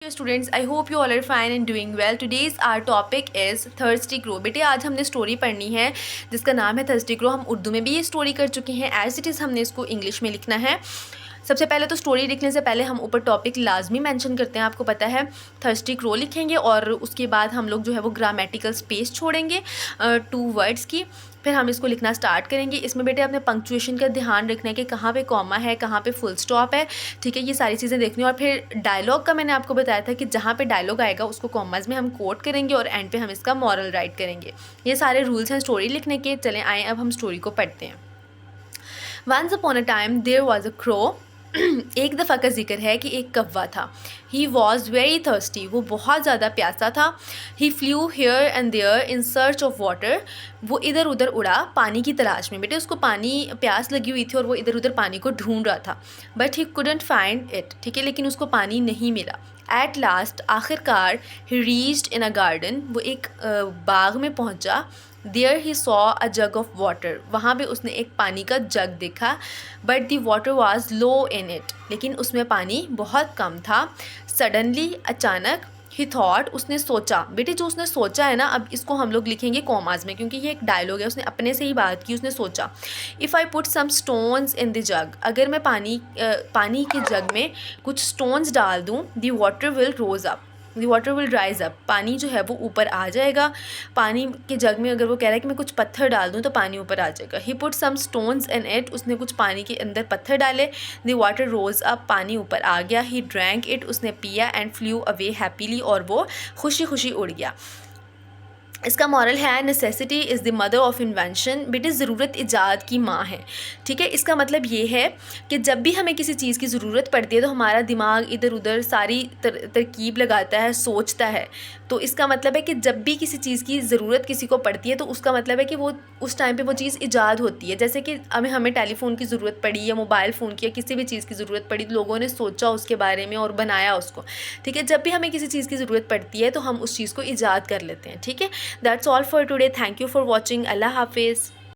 Students, I hope you all are fine and doing well. Today's our topic is thirsty crow. बेटे आज हमने story पढ़नी है जिसका नाम है थर्स्टी क्रो। हम उर्दू में भी ये स्टोरी कर चुके हैं, एज इट इज़ हमने इसको इंग्लिश में लिखना है। सबसे पहले तो स्टोरी लिखने से पहले हम ऊपर टॉपिक लाजमी मेंशन करते हैं, आपको पता है। थर्स्टी क्रो लिखेंगे और उसके बाद हम लोग जो है वो ग्रामेटिकल स्पेस छोड़ेंगे 2 वर्ड्स की, फिर हम इसको लिखना स्टार्ट करेंगे। इसमें बेटे अपने पंक्चुएशन का ध्यान रखना है कि कहाँ पे कॉमा है, कहाँ पे फुल स्टॉप है, ठीक है। ये सारी चीज़ें देखनी है। और फिर डायलॉग का मैंने आपको बताया था कि जहाँ पे डायलॉग आएगा उसको कॉमाज में हम कोट करेंगे और एंड पे हम इसका मॉरल राइट करेंगे। ये सारे रूल्स हैं स्टोरी लिखने के। चलें आए अब हम स्टोरी को पढ़ते हैं। Once upon a time there was a crow. एक दफ़ा का जिक्र है कि एक कौवा था। ही वॉज वेरी थर्स्टी, वो बहुत ज़्यादा प्यासा था। He flew here and there in search of water, वो इधर उधर उड़ा पानी की तलाश में। बेटे उसको पानी प्यास लगी हुई थी और वो इधर उधर पानी को ढूंढ रहा था। But he couldn't find it, ठीक है, लेकिन उसको पानी नहीं मिला। एट लास्ट, आखिरकार, ही रीच्ड इन अ गार्डन, वो एक बाग में पहुंचा। There he saw a jug of water, वहाँ पे उसने एक पानी का जग देखा। But the water was low in it, लेकिन उसमें पानी बहुत कम था। सडनली, अचानक, ही थॉट, उसने सोचा। बेटे जो उसने सोचा है ना, अब इसको हम लोग लिखेंगे कॉमाज में क्योंकि ये एक डायलॉग है, उसने अपने से ही बात की। उसने सोचा, if I put some stones in the jug, अगर मैं पानी के जग में कुछ स्टोन्स डाल दूँ, the water will rose up, the water will rise up, पानी जो है वो ऊपर आ जाएगा। पानी के जग में अगर वो कह रहा है कि मैं कुछ पत्थर डाल दूँ तो पानी ऊपर आ जाएगा। He put some stones in it, उसने कुछ पानी के अंदर पत्थर डाले। द वाटर रोज अप, पानी ऊपर आ गया। ही ड्रैंक इट, उसने पिया। एंड फ्लू अवे हैप्पीली, और वो खुशी खुशी उड़ गया। इसका मॉरल है, necessity is the mother of invention. बेटे ज़रूरत ईजाद की माँ है, ठीक है। इसका मतलब ये है कि जब भी हमें किसी चीज़ की ज़रूरत पड़ती है तो हमारा दिमाग इधर उधर सारी तरकीब लगाता है, सोचता है। तो इसका मतलब है कि जब भी किसी चीज़ की ज़रूरत किसी को पड़ती है तो उसका मतलब है कि वो उस टाइम पे वो चीज़ ईजाद होती है। जैसे कि हमें टेलीफोन की ज़रूरत पड़ी या मोबाइल फ़ोन की या किसी भी चीज़ की ज़रूरत पड़ी तो लोगों ने सोचा उसके बारे में और बनाया उसको, ठीक है। जब भी हमें किसी चीज़ की ज़रूरत पड़ती है तो हम उस चीज़ को ईजाद कर लेते हैं, ठीक है। That's all for today. Thank you for watching. Allah Hafiz.